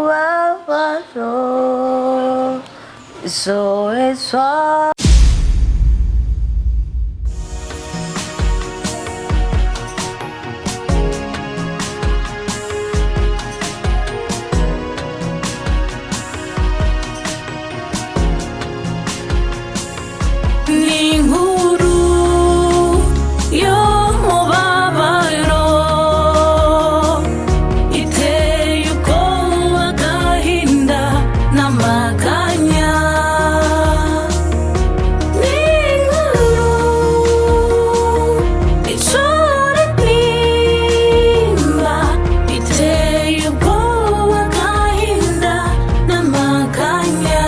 y'umubabaro izohezwa. Inkuru y'umubabaro iteye ubwoba, agahinda n'amaganya. Inkuru icura intimba, iteye ubwoba, agahinda n'amaganya.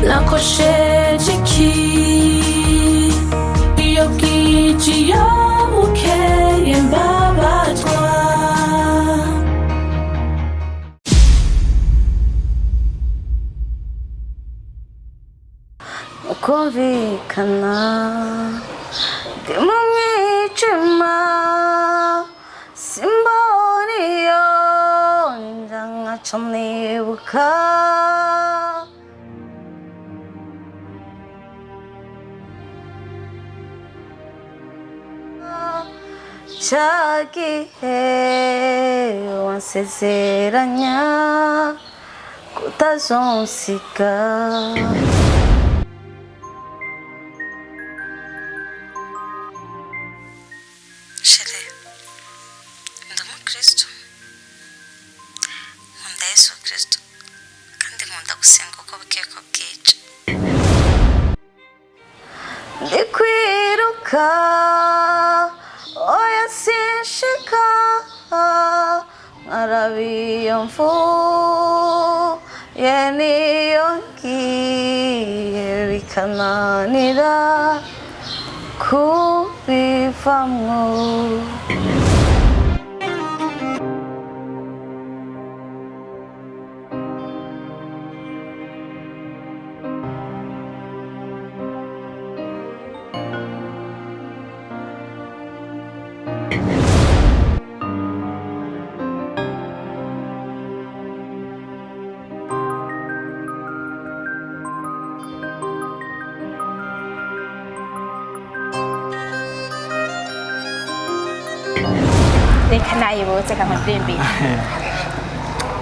Nakosheje iki iyo bwije iyo bukeye mbabazwa. Ukumvikana ndi mu mwijima, simbona iyo nja nkaca nibuka cya gihe wansezeranya kutazonsiga. Chere, ndi umukristo, nkunda Yesu Kristo kandi nkunda gusenga uko bukeye ko bwije. Ndi kwiruka oya sinshika, nkarabiyo mvuye niyo ngiye bikananira kubivamwo. Reka nayibutse kamadimbira.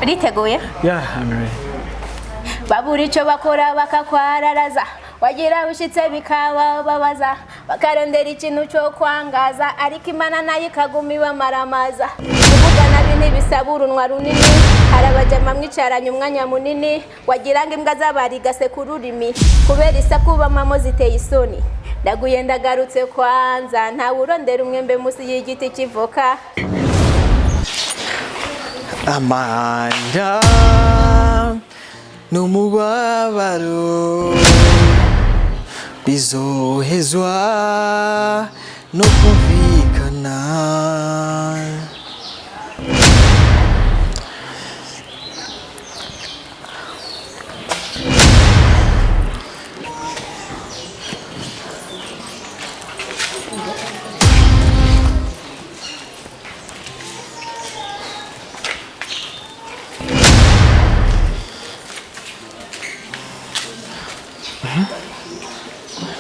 Uriteguye? Yeah, I'm ready. Babura icyo bakora bakakwararaza, wagira ushitse bikababaza, bakarondera ikintu cyo kwangaza, ariko Imana nayo ikaguma ibamaramaza. Kuvuga nabi ntibisaba urunwa runini, harabajama mwicaranye umwanya munini, wagira ngo imbwa zabarigase ku rurimi, kubera isakuba mamo ziteye isoni. Ndaguye ndagarutse kwanza, ntawe urondera umwembe musi y'igiti kivoka. Amanda n'umubabaro bizohezwa no kumvikana.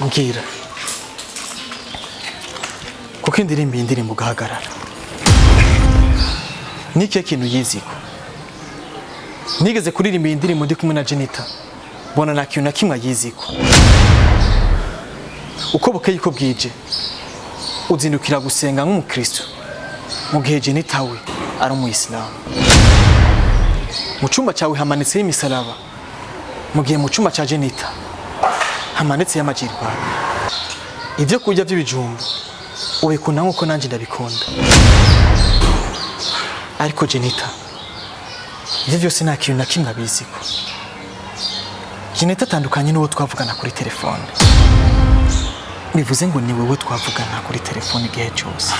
Mbwira, kuko indirimbo ugahagarara, ni ikihe kintu yiziko? Nigeze kuririmba iyi ndirimbo ndi kumwe na Jenita, mbona nta kintu na kimwe yiziko. Uko bukeye uko bwije uzindukira gusenga nk'umukristo, mu gihe Jenita we ari umuyisilamu. Mu cyumba cyawe hamanitseho imisaraba, mu gihe mu cyumba cya Jenita hamanitseho amajirwa. Ibyo kurya by'ibijumba ubikunda nk'uko nanjye ndabikunda, ariko Jenita ibyo byose nta kintu na kimwe abiziko. Jenita atandukanye n'uwo twavugana kuri telefone, bivuze ngo ni wowe twavugana kuri telefone igihe cyose.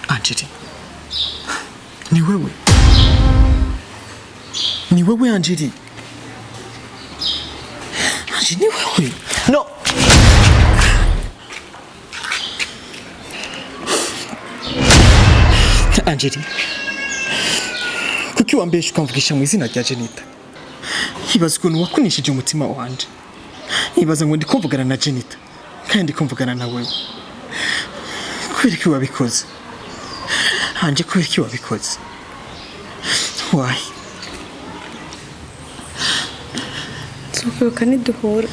Angeli, ni wewe Angeli. Angeli, ni wewe. No, Angeli, kuki wambesha ukamvugisha mu izina rya Jenita? Ibaza ukuntu wakunishije umutima wanje. Ibaza ngo ndikumvugana na Jenita kandi ndikumvugana na wewe. Kubera iki wabikoze? Anje, kubera iki wabikoze? Why? Tukibuka niduhura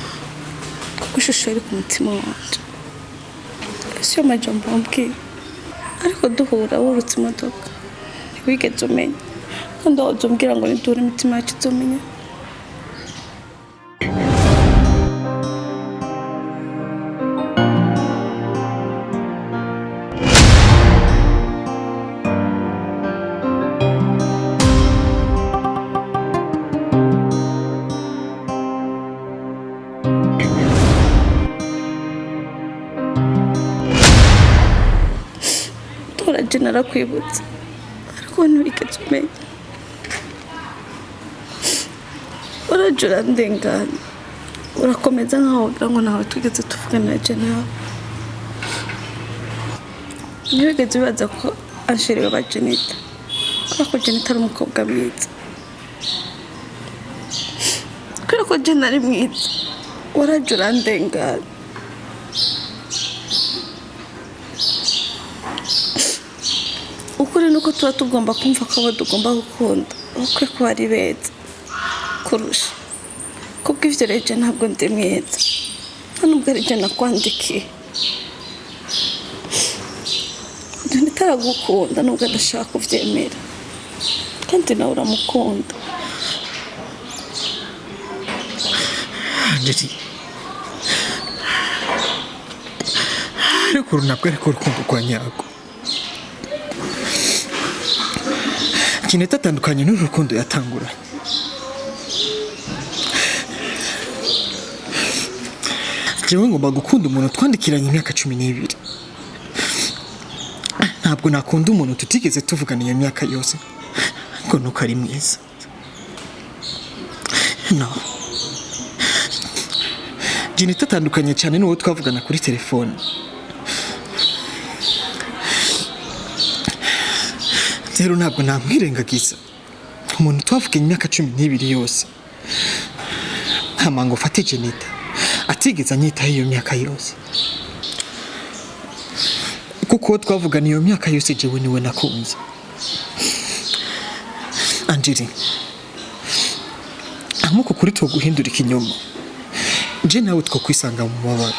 kuko ishusho iri ku mutima wanje. Siyo majambo mbwiye, ariko duhura wurutse imodoka ntiwigeze umenya, kandi wahoze umbwira ngo niduhura imitima yacu izomenya. Narakwibutse ariko ntiwigeze umenya. Urajura ndengana, urakomeza nkaho ugira ngo nawe tugeze tuvugana nawe. Ntiwigeze ubaza ko ansherewe ba Jenita, kubera ko Jenita ari umukobwa mwiza. Kubera ko Jenita ari mwiza, urajura ndengana. Ukuri nuko tuba tugomba kumva ko abo tugomba gukunda ukwe kuba ari beza kurusha, kubwo ivyo rero ntabwo ndi mwiza, nubwo ari je nakwandikiye. Ntaragukunda nubwo adashaka kuvyemera, kandi nawe uramukunda. Angeli, ariko runabwo urukundo rwa nyarwo. Jenita atandukanye n'urukundo yatanguranye. Jewe ngomba gukunda umuntu twandikiranye imyaka 12. Ntabwo nakunda umuntu tutigeze tuvugana iyo myaka yose ngo nuko ari mwiza. No. Jenita atandukanye cyane n'uwo twavugana kuri telefone. Rero ntabwo namwirengagiza umuntu twavuganye imyaka 12 yose. Ntamango ufate Jenita atigeze anyitaho iyo myaka yose, kuko twavugana iyo myaka yose jewe niwe nakunze. Angeli, amuko kuri to guhindura ikinyoma, je nawe twokwisanga mu mabara.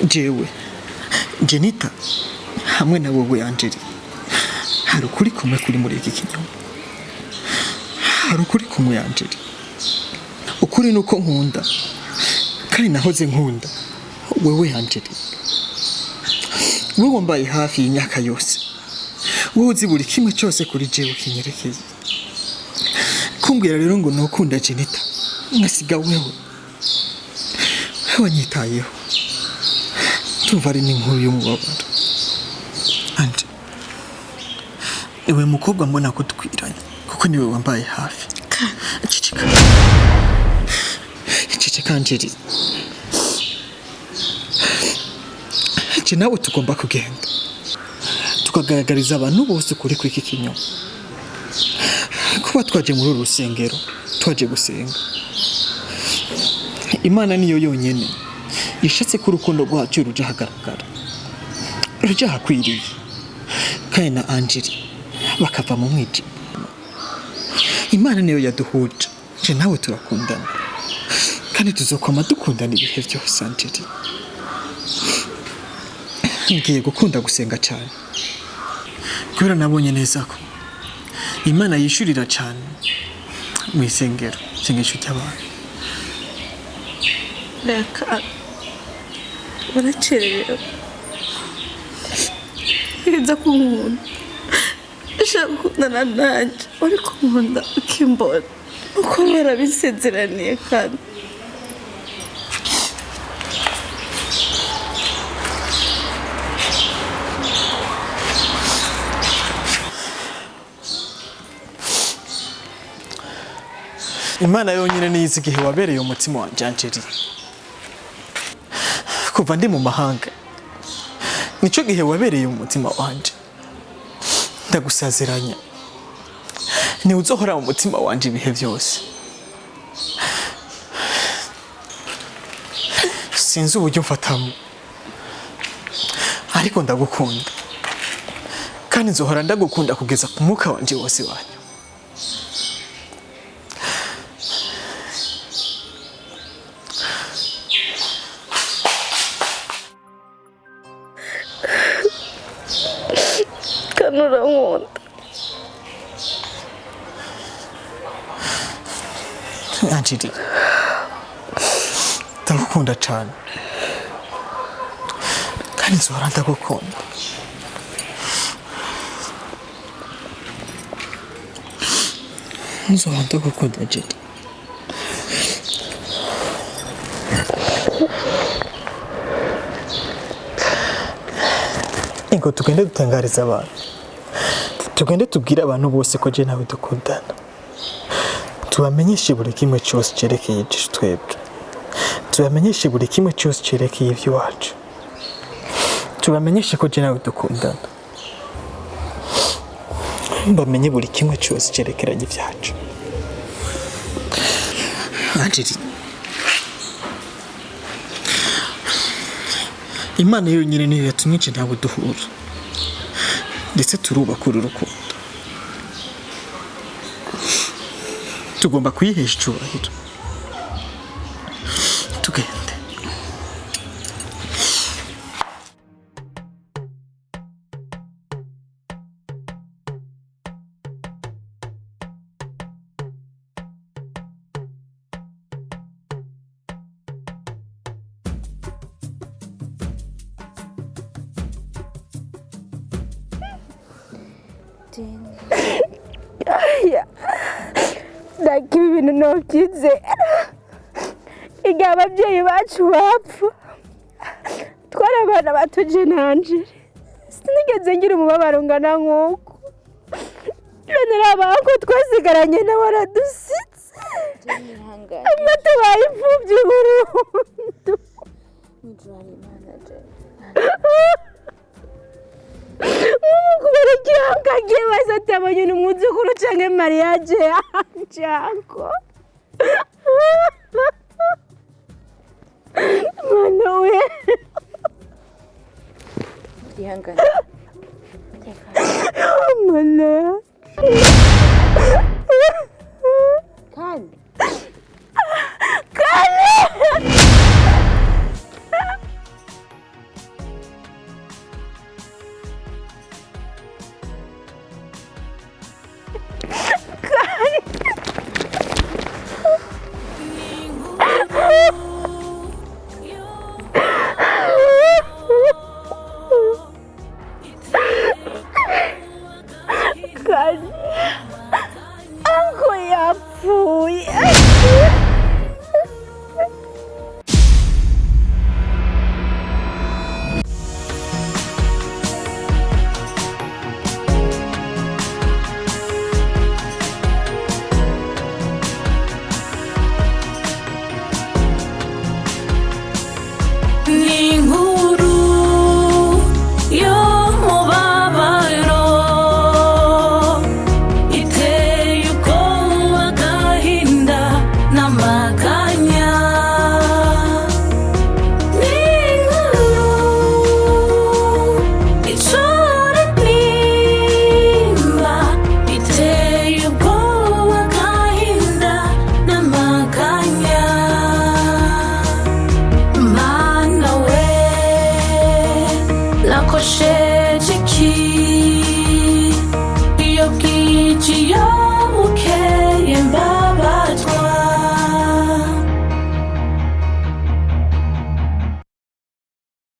Jewe Jenita hamwe na wowe Angeli, hari ukuri kumwe kuri muri iki kinyoma. Hari ukuri kumwe Angeli. Ukuri nuko nkunda, kandi nahoze nkunda wewe Angeli. Wewe wambaye hafi y'imyaka yose, wowe uzi buri kimwe cyose kuri jewe kinyerekeye. Kumbwira rero ngo nukunda Jenita ngasiga wewe wanyitayeho, tuva ari n'inkuru y'umubabaro. Anje, ewe mukobwa mbona ko twiranye, kuko niwe wambaye hafi. Cicika. Cicika Angeli. Je nawe tugomba kugenda tukagaragariza abantu bose kuri iki kinyoma. Kuba twaje muri urusengero, twaje gusenga. Imana niyo yonyene yashatse ko urukundo rwacu ruja hagaragara, ruja hakwiriye. Kandi na Angeli bakava mu mwijima. Imana niyo yaduhuje, je nawe turakundana, kandi tuzokoma dukundana ibihe byose. Angeli, ngiye gukunda gusenga cyane, kubera nabonye neza ko Imana yishurira cyane mu isengero, isengesho cy'abantu. Reka baracerewe biza kunkunda, ushaka gukundana nanjye uri kunkunda ukimbona uko barabisezeraniye. Kandi Imana yonyine niyizi igihe wabereye umutima wanje Angeli. Kuva ndi mu mahanga nico gihe wabereye umutima wanje. Ndagusazeranya ni uzohora mu mutima wanje ibihe byose. Sinzi uburyo mfatamo, ariko ndagukunda kandi nzohora ndagukunda kugeza ku mwuka wanje wose wanyu. Kanura nkunda. Angeli, ndagukunda cyane kandi nzohora ndagukunda. Nzohora ndagukunda Angeli. Ingo tugende dutangariza abantu, tugende tubwire abantu bose ko je nawe dukundana, tubamenyeshe buri kimwe cyose cyerekeye twebwe, tubamenyeshe buri kimwe cyose cyerekeye iby'iwacu, tubamenyeshe ko je nawe dukundana, bamenye buri kimwe cyose cyerekeranye ibyacu. Angeli, Imana yonyine niyo yatumye nje nawe duhura ndetse turubaka uru rukundo. Tugomba kuyihesha icyubahiro. Tugende. Ndakiba ibintu ntobyizera. Igihe ababyeyi bacu bapfa twari abana bato je nanje, sinigeze ngira umubabaro ungana nk'uko. None rabaho ko twasigaranye nawe aradusitse, amwe tubaye imfubyi burundu. Kubera igihanga agiye baza atabonye n'umwuzukuru canke mariage yanje ako. Mwana we. Ihangane. Mwana. Kandi. Anko yapfuye. Inkuru y'umubabaro iteye ubwoba, agahinda n'amaganya. Inkuru icura nimba iteye ubwoba, agahinda n'amaganya. Mana we, lakoshe